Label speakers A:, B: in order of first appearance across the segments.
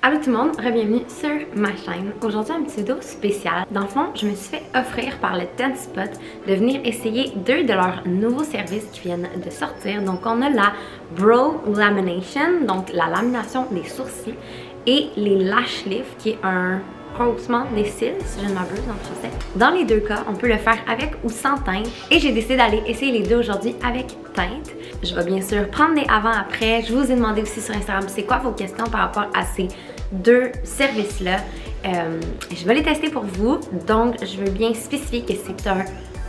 A: Allô tout le monde, bienvenue sur ma chaîne. Aujourd'hui, un petit vidéo spécial. Dans le fond, je me suis fait offrir par le Tenspot de venir essayer deux de leurs nouveaux services qui viennent de sortir. Donc, on a la Brow Lamination, donc la lamination des sourcils, et les Lash Lift, qui est un rehaussement des cils, si je ne m'abuse en français. Dans les deux cas, on peut le faire avec ou sans teinte. Et j'ai décidé d'aller essayer les deux aujourd'hui avec teinte. Je vais bien sûr prendre des avant-après. Je vous ai demandé aussi sur Instagram c'est quoi vos questions par rapport à ces deux services-là. Je vais les tester pour vous. Donc, je veux bien spécifier que c'est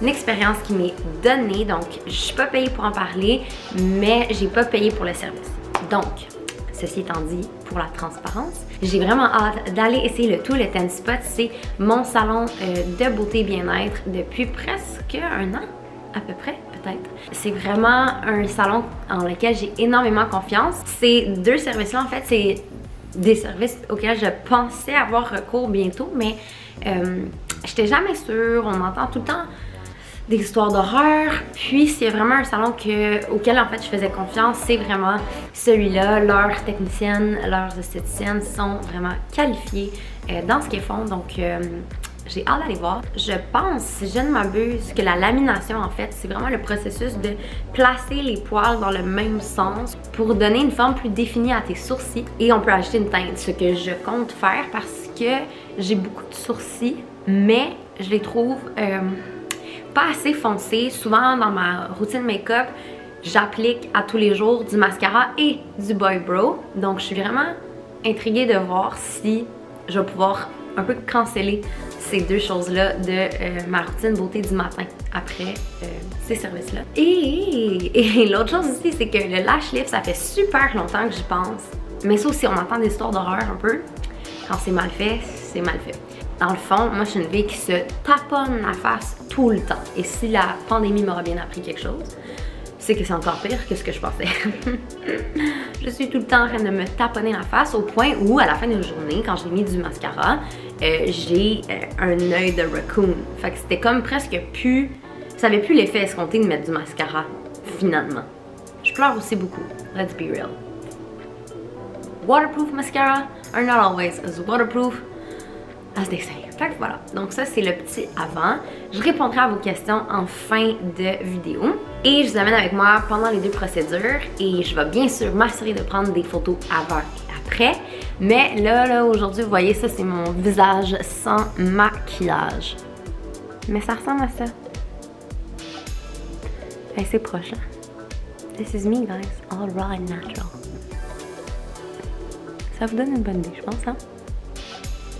A: une expérience qui m'est donnée. Donc, je suis pas payée pour en parler, mais j'ai pas payé pour le service. Donc, ceci étant dit, pour la transparence, j'ai vraiment hâte d'aller essayer le tout. Le Tenspot, c'est mon salon de beauté bien-être depuis presque un an, à peu près, peut-être. C'est vraiment un salon en lequel j'ai énormément confiance. Ces deux services-là, en fait, c'est des services auxquels je pensais avoir recours bientôt, mais j'étais jamais sûre. On entend tout le temps des histoires d'horreur. Puis s'il y a vraiment un salon auquel en fait je faisais confiance, c'est vraiment celui-là. Leurs techniciennes, leurs esthéticiennes sont vraiment qualifiées dans ce qu'elles font. Donc j'ai hâte d'aller voir. Je pense, si je ne m'abuse, que la lamination en fait, c'est vraiment le processus de placer les poils dans le même sens pour donner une forme plus définie à tes sourcils. Et on peut ajouter une teinte, ce que je compte faire parce que j'ai beaucoup de sourcils, mais je les trouve pas assez foncé. Souvent dans ma routine make-up, j'applique à tous les jours du mascara et du boy brow. Donc je suis vraiment intriguée de voir si je vais pouvoir un peu canceller ces deux choses-là de ma routine beauté du matin après ces services-là. Et l'autre chose aussi, c'est que le lash lift, ça fait super longtemps que j'y pense. Mais ça aussi, on entend des histoires d'horreur un peu. Quand c'est mal fait, c'est mal fait. Dans le fond, moi je suis une fille qui se taponne la face tout le temps. Et si la pandémie m'aura bien appris quelque chose, c'est que c'est encore pire que ce que je pensais. Je suis tout le temps en train de me taponner la face au point où, à la fin de la journée, quand j'ai mis du mascara, j'ai un œil de raccoon. Fait que c'était comme presque plus... Ça avait plus l'effet escompté de mettre du mascara, finalement. Je pleure aussi beaucoup, let's be real. Waterproof mascara are not always as waterproof as they say. Fait que voilà, donc ça c'est le petit avant. Je répondrai à vos questions en fin de vidéo. Et je vous amène avec moi pendant les deux procédures. Et je vais bien sûr m'assurer de prendre des photos avant et après. Mais là aujourd'hui, vous voyez, ça c'est mon visage sans maquillage. Mais ça ressemble à ça. Hey, c'est proche, hein? This is me, guys. All raw and natural. Ça vous donne une bonne idée, je pense, hein?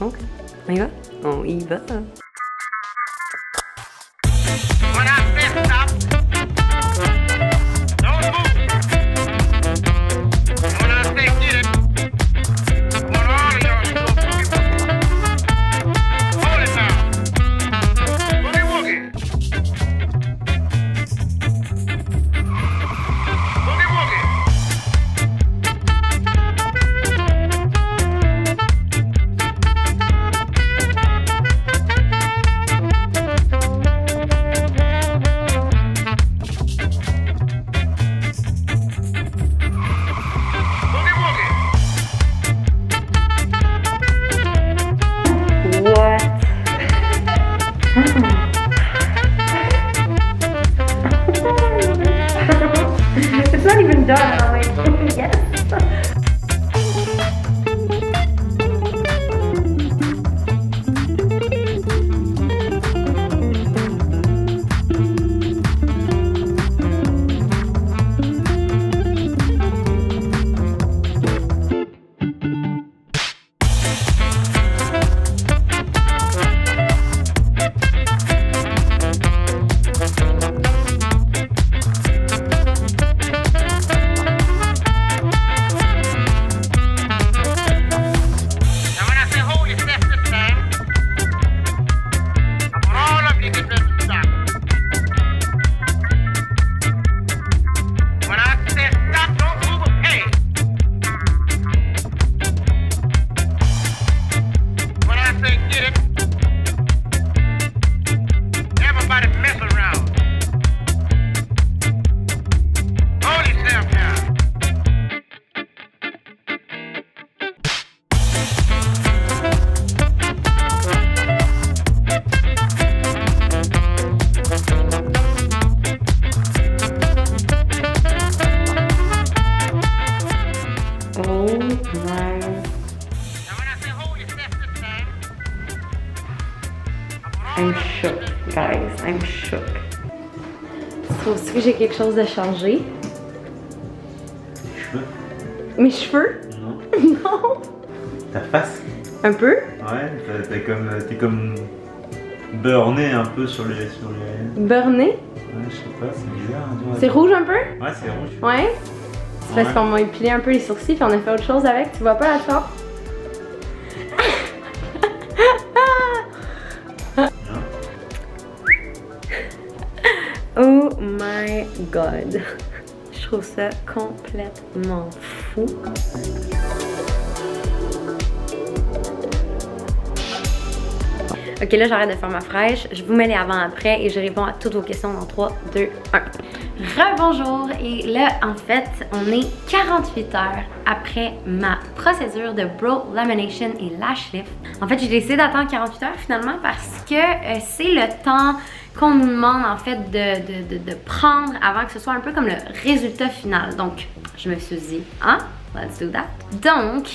A: Ok. On y va? On y va! I'm shook, guys. I'm shook. Tu trouves que j'ai quelque chose de changé?
B: Cheveux?
A: Mes cheveux?
B: Non.
A: Non.
B: Ta face?
A: Un peu?
B: Ouais, t'es comme burné un peu sur les...
A: Burné?
B: Ouais, je sais pas, c'est bizarre.
A: C'est rouge un peu?
B: Ouais, c'est rouge.
A: Ouais? C'est parce qu'on m'a épilé un peu les sourcils puis on a fait autre chose avec. Tu vois pas la différence? Oh my god. Je trouve ça complètement fou. Ok, là j'arrête de faire ma fraîche, je vous mets les avant-après et je réponds à toutes vos questions dans 3, 2, 1. Rebonjour, et là en fait on est 48 heures après ma procédure de brow lamination et lash lift. En fait j'ai décidé d'attendre 48 heures finalement parce que c'est le temps qu'on nous demande en fait de prendre avant que ce soit un peu comme le résultat final. Donc je me suis dit, hein? Let's do that. Donc,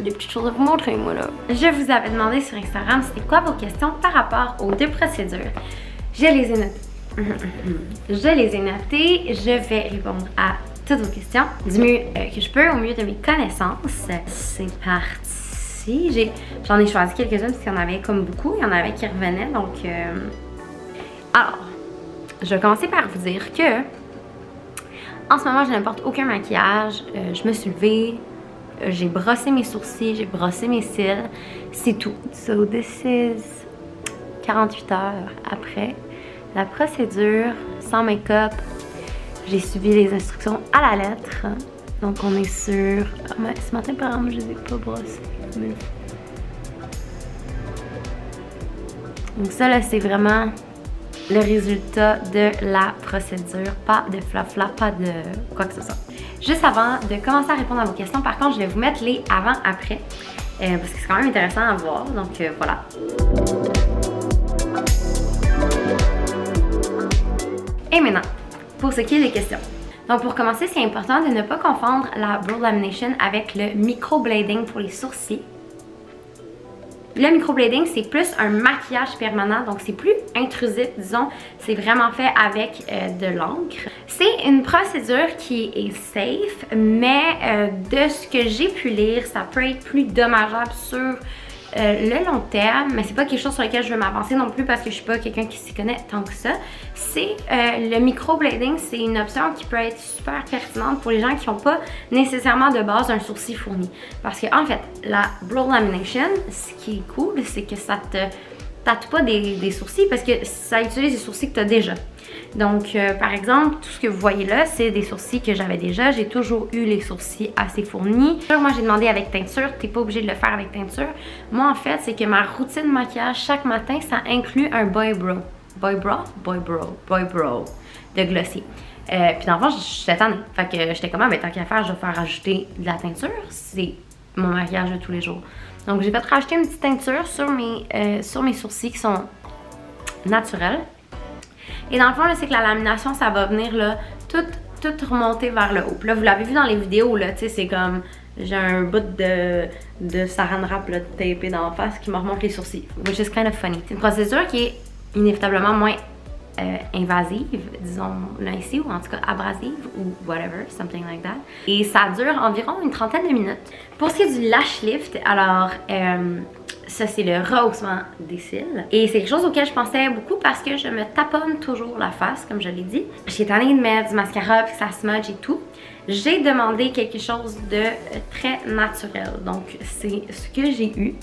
A: des petites choses à vous montrer, moi là. Je vous avais demandé sur Instagram c'était quoi vos questions par rapport aux deux procédures. Je les ai notées. Je les ai notées. Je vais répondre à toutes vos questions du mieux que je peux, au mieux de mes connaissances. C'est parti. J'en ai choisi quelques-unes parce qu'il y en avait comme beaucoup. Il y en avait qui revenaient. Donc, alors, je vais commencer par vous dire que en ce moment, je ne porte aucun maquillage. Je me suis levée, j'ai brossé mes sourcils, j'ai brossé mes cils. C'est tout. So this is 48 heures après la procédure, sans make-up. J'ai suivi les instructions à la lettre. Donc on est sur... Ah, mais ce matin, par exemple, je ne les ai pas brossés. Mais... Donc ça, là, c'est vraiment le résultat de la procédure. Pas de flafla, pas de quoi que ce soit. Juste avant de commencer à répondre à vos questions, par contre, je vais vous mettre les avant-après. Parce que c'est quand même intéressant à voir. Donc voilà. Et maintenant, pour ce qui est des questions. Donc pour commencer, c'est important de ne pas confondre la brow lamination avec le microblading pour les sourcils. Le microblading, c'est plus un maquillage permanent, donc c'est plus intrusif, disons. C'est vraiment fait avec de l'encre. C'est une procédure qui est safe, mais de ce que j'ai pu lire, ça peut être plus dommageable sur le long terme, mais c'est pas quelque chose sur lequel je veux m'avancer non plus parce que je suis pas quelqu'un qui s'y connaît tant que ça. C'est le microblading, c'est une option qui peut être super pertinente pour les gens qui n'ont pas nécessairement de base un sourcil fourni. Parce que en fait, la brow lamination, ce qui est cool, c'est que ça te tatoue pas des sourcils parce que ça utilise des sourcils que tu as déjà. Donc, par exemple, tout ce que vous voyez là, c'est des sourcils que j'avais déjà. J'ai toujours eu les sourcils assez fournis. Moi, j'ai demandé avec teinture. T'es pas obligé de le faire avec teinture. Moi, en fait, c'est que ma routine de maquillage chaque matin, ça inclut un boy brow. Boy brow de glossy. Puis dans le fond, j'étais tannée. Fait que j'étais comme, tant qu'à faire, je vais faire rajouter de la teinture. C'est mon maquillage de tous les jours. Donc, j'ai fait rajouter une petite teinture sur mes sourcils qui sont naturels. Et dans le fond, c'est que la lamination, ça va venir là, tout remonter vers le haut. Puis là, vous l'avez vu dans les vidéos, là, tu sais, c'est comme, j'ai un bout de saran wrap là, tapé dans la face qui me remonte les sourcils. Which is kind of funny. C'est une procédure qui est inévitablement moins invasive, disons-le ici, ou en tout cas abrasive, ou whatever, something like that. Et ça dure environ une trentaine de minutes. Pour ce qui est du lash lift, alors... ça, c'est le rehaussement des cils. Et c'est quelque chose auquel je pensais beaucoup parce que je me taponne toujours la face, comme je l'ai dit. J'ai tannée de mettre du mascara puis que ça smudge et tout. J'ai demandé quelque chose de très naturel. Donc, c'est ce que j'ai eu.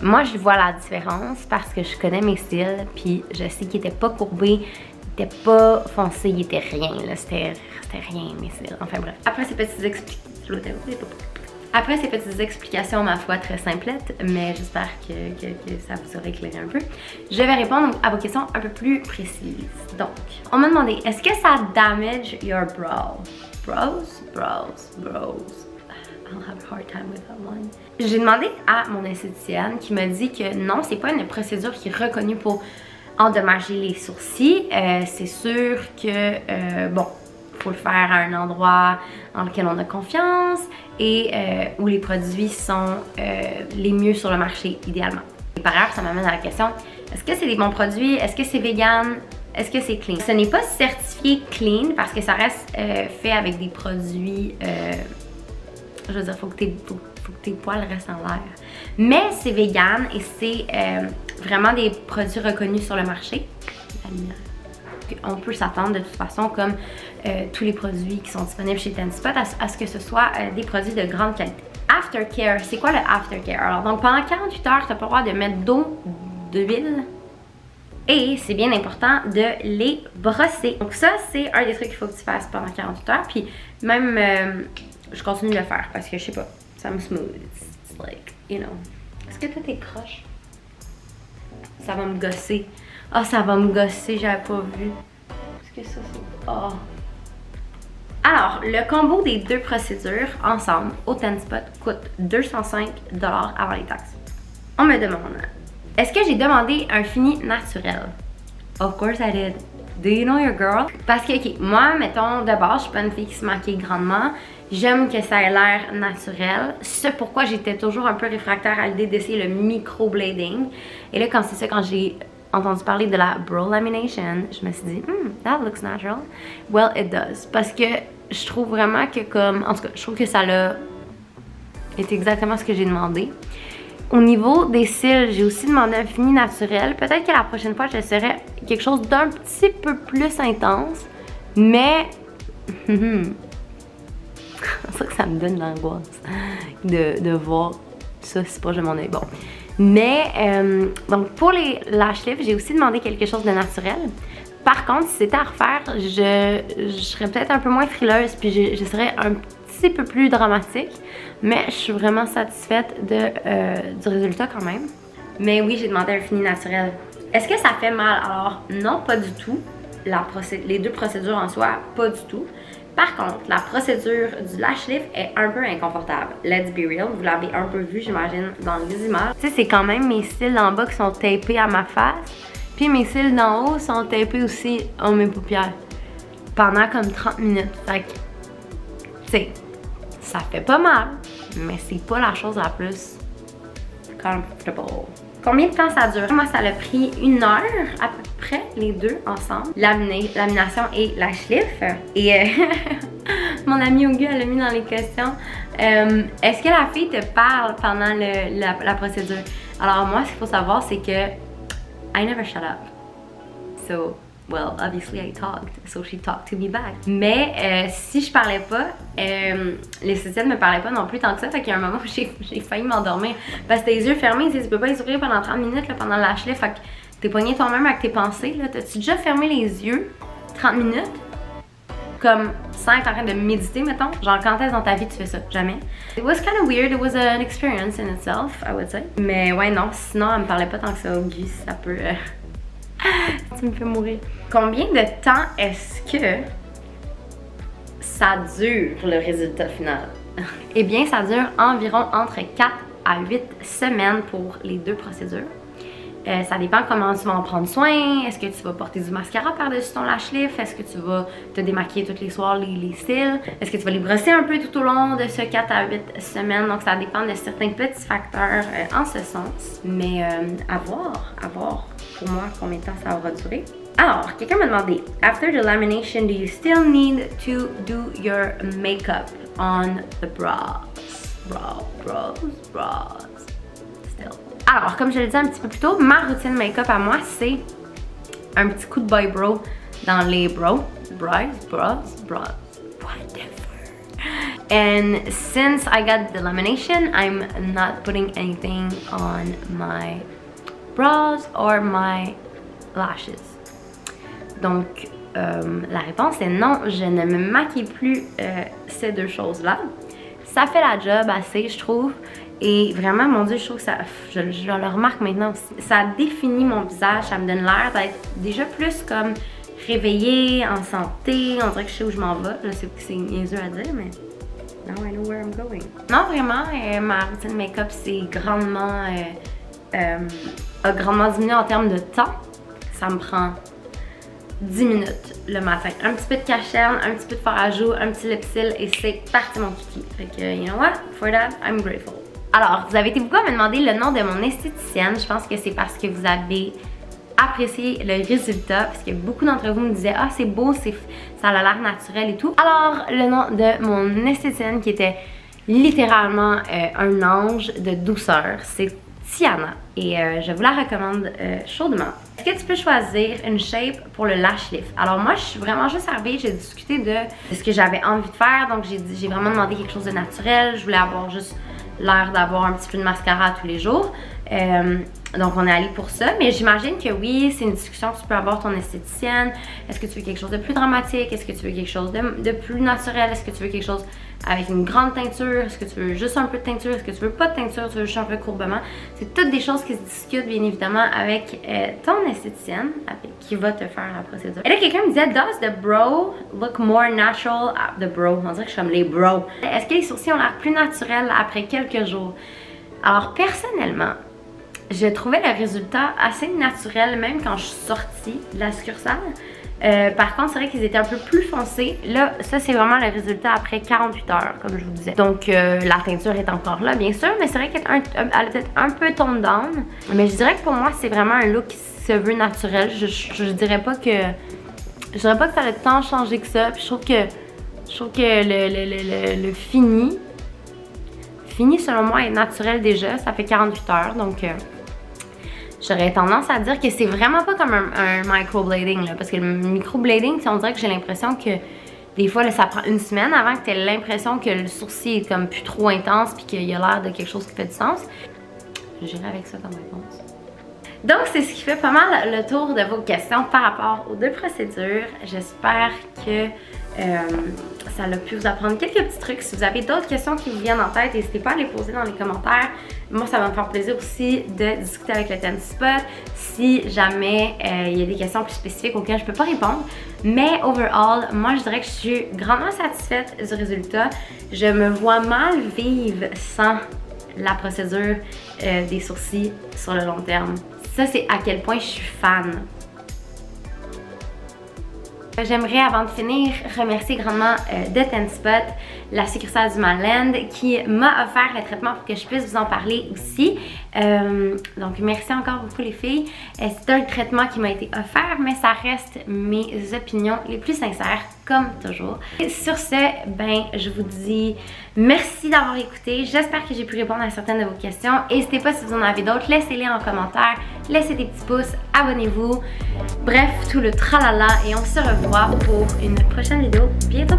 A: Moi, je vois la différence parce que je connais mes cils puis je sais qu'ils n'étaient pas courbés, ils n'étaient pas foncés, ils étaient rien. C'était rien, mes cils. Enfin bref. Après ces petites explications, ma foi, très simplettes, mais j'espère que ça vous aura éclairé un peu. Je vais répondre à vos questions un peu plus précises. Donc, on m'a demandé, est-ce que ça damage your brow? I'll have a hard time with that one. J'ai demandé à mon esthéticienne qui m'a dit que non, c'est pas une procédure qui est reconnue pour endommager les sourcils. C'est sûr que, bon, faut le faire à un endroit dans lequel on a confiance et où les produits sont les mieux sur le marché, idéalement. Et par ailleurs, ça m'amène à la question, est-ce que c'est des bons produits? Est-ce que c'est vegan? Est-ce que c'est clean? Ce n'est pas certifié clean parce que ça reste fait avec des produits, je veux dire, faut que tes poils restent en l'air. Mais c'est vegan et c'est vraiment des produits reconnus sur le marché. La lumière. On peut s'attendre de toute façon, comme tous les produits qui sont disponibles chez Tenspot, à ce que ce soit des produits de grande qualité. Aftercare, c'est quoi le aftercare? Alors donc pendant 48 heures, tu n'as pas le droit de mettre d'huile. Et c'est bien important de les brosser. Donc ça, c'est un des trucs qu'il faut que tu fasses pendant 48 heures. Puis même, je continue de le faire parce que je sais pas, ça me smooth. It's like, you know. Est-ce que toi t'es croche? Ça va me gosser. Ah, ça va me gosser, j'avais pas vu. Est-ce que ça c'est... Oh. Alors, le combo des deux procédures ensemble au Tenspot coûte 205$ avant les taxes. On me demande, est-ce que j'ai demandé un fini naturel? Of course I did. Do you know your girl? Parce que, ok, moi, mettons, de base, je suis pas une fille qui se maquille grandement. J'aime que ça ait l'air naturel. C'est pourquoi j'étais toujours un peu réfractaire à l'idée d'essayer le microblading. Et là, quand j'ai entendu parler de la brow lamination, je me suis dit, that looks natural. Well, it does. Parce que je trouve vraiment que comme, en tout cas, je trouve que ça l'a été exactement ce que j'ai demandé. Au niveau des cils, j'ai aussi demandé un fini naturel. Peut-être que la prochaine fois, j'essaierai quelque chose d'un petit peu plus intense. Mais, c'est ça que ça me donne l'angoisse de voir ça si proche de mon œil. Bon. Mais, donc pour les lash lifts, j'ai aussi demandé quelque chose de naturel. Par contre, si c'était à refaire, je serais peut-être un peu moins frileuse, puis je serais un petit peu plus dramatique. Mais je suis vraiment satisfaite du résultat quand même. Mais oui, j'ai demandé un fini naturel. Est-ce que ça fait mal? Alors, non, pas du tout. Les deux procédures en soi, pas du tout. Par contre, la procédure du lash lift est un peu inconfortable. Let's be real, vous l'avez un peu vu, j'imagine, dans les images. Tu sais, c'est quand même mes cils d'en bas qui sont tapés à ma face. Puis mes cils d'en haut sont tapés aussi à mes paupières. Pendant comme 30 minutes. Fait que, tu sais, ça fait pas mal, mais c'est pas la chose la plus comfortable. Combien de temps ça dure? Moi, ça a pris 1 heure à peu près, les deux ensemble. Lamination et lash lift. Et mon amie Ogu, elle l'a mis dans les questions. Est-ce que la fille te parle pendant la procédure? Alors moi, ce qu'il faut savoir, c'est que I never shut up. So, well, obviously I talked, so she talked to me back. Mais si je parlais pas, l'esthéticienne me parlait pas non plus tant que ça, fait qu'il y a un moment où j'ai failli m'endormir. Parce que tes yeux fermés, tu peux pas les ouvrir pendant 30 minutes là, pendant le lash lift, fait que t'es poigné toi-même avec tes pensées. T'as-tu déjà fermé les yeux 30 minutes? Comme sans être en train de méditer, mettons? Genre, quand est-ce dans ta vie tu fais ça? Jamais. It was kind of weird, it was an experience in itself, I would say. Mais ouais, non, sinon elle me parlait pas tant que ça, Auguste, ça peut... tu me fais mourir. Combien de temps est-ce que ça dure, le résultat final? Eh bien, ça dure environ entre 4 à 8 semaines pour les deux procédures. Ça dépend comment tu vas en prendre soin. Est-ce que tu vas porter du mascara par-dessus ton lash lift? Est-ce que tu vas te démaquiller tous les soirs les cils? Est-ce que tu vas les brosser un peu tout au long de ce 4 à 8 semaines? Donc ça dépend de certains petits facteurs en ce sens. Mais à voir pour moi combien de temps ça aura duré. Alors, quelqu'un m'a demandé, after the lamination, do you still need to do your makeup on the brows? Brows. Still. Alors, comme je l'ai dit un petit peu plus tôt, ma routine make-up à moi, c'est un petit coup de boy brow dans les brows. Brows, whatever. And since I got the lamination, I'm not putting anything on my brows or my lashes. Donc, la réponse est non, je ne me maquille plus ces deux choses-là. Ça fait la job assez, je trouve. Et vraiment, mon Dieu, je trouve que ça, je le remarque maintenant aussi, ça définit mon visage, ça me donne l'air d'être déjà plus comme réveillée, en santé, on dirait que je sais où je m'en vais. Je sais que c'est niaiseux à dire, mais now I know where I'm going. Non, vraiment, ma routine make-up c'est a grandement diminué en termes de temps. Ça me prend 10 minutes le matin. Un petit peu de cacherne, un petit peu de fard à joues, un petit lip-cil et c'est parti mon kiki. Fait que, you know what? For that, I'm grateful. Alors, vous avez été beaucoup à me demander le nom de mon esthéticienne. Je pense que c'est parce que vous avez apprécié le résultat, parce que beaucoup d'entre vous me disaient « Ah, c'est beau, ça a l'air naturel et tout. » Alors, le nom de mon esthéticienne qui était littéralement un ange de douceur, c'est Tiana et je vous la recommande chaudement. Est-ce que tu peux choisir une shape pour le lash lift? Alors moi, je suis vraiment juste arrivée, j'ai discuté de ce que j'avais envie de faire, donc j'ai vraiment demandé quelque chose de naturel. Je voulais avoir juste l'air d'avoir un petit peu de mascara tous les jours. Donc on est allé pour ça, mais j'imagine que oui, c'est une discussion que tu peux avoir ton esthéticienne. Est-ce que tu veux quelque chose de plus dramatique? Est-ce que tu veux quelque chose de plus naturel? Est-ce que tu veux quelque chose avec une grande teinture? Est-ce que tu veux juste un peu de teinture? Est-ce que tu veux pas de teinture? Tu veux juste un peu de courbement? C'est toutes des choses qui se discutent bien évidemment avec ton esthéticienne qui va te faire la procédure. Et là quelqu'un me disait, does the brow look more natural? The brow, on dirait que je suis comme les brows. Est-ce que les sourcils ont l'air plus naturels après quelques jours? Alors personnellement, je trouvais le résultat assez naturel même quand je suis sortie de la succursale. Par contre, c'est vrai qu'ils étaient un peu plus foncés. Là, ça c'est vraiment le résultat après 48 heures, comme je vous disais. Donc la teinture est encore là, bien sûr, mais c'est vrai qu'elle est peut-être un peu toned down. Mais je dirais que pour moi, c'est vraiment un look qui se veut naturel. Je dirais pas que ça a tant changé que ça. Puis je trouve que le fini selon moi est naturel déjà. Ça fait 48 heures, donc j'aurais tendance à dire que c'est vraiment pas comme un microblading là, parce que le microblading, on dirait que j'ai l'impression que des fois là, ça prend une semaine avant que tu aies l'impression que le sourcil est comme plus trop intense puis qu'il y a l'air de quelque chose qui fait du sens. J'irai avec ça comme réponse. Donc c'est ce qui fait pas mal le tour de vos questions par rapport aux deux procédures. J'espère que ça a pu vous apprendre quelques petits trucs. Si vous avez d'autres questions qui vous viennent en tête, n'hésitez pas à les poser dans les commentaires. Moi, ça va me faire plaisir aussi de discuter avec le TenSpot si jamais il y a des questions plus spécifiques auxquelles je peux pas répondre. Mais overall, moi, je dirais que je suis grandement satisfaite du résultat. Je me vois mal vivre sans la procédure des sourcils sur le long terme. Ça, c'est à quel point je suis fan. J'aimerais, avant de finir, remercier grandement de TenSpot, la succursale du Maryland, qui m'a offert le traitement pour que je puisse vous en parler aussi. Donc, merci encore beaucoup les filles. C'est un traitement qui m'a été offert, mais ça reste mes opinions les plus sincères, comme toujours. Et sur ce, ben, je vous dis merci d'avoir écouté. J'espère que j'ai pu répondre à certaines de vos questions. N'hésitez pas si vous en avez d'autres, laissez-les en commentaire, laissez des petits pouces, abonnez-vous. Bref, tout le tralala et on se revoit pour une prochaine vidéo bientôt.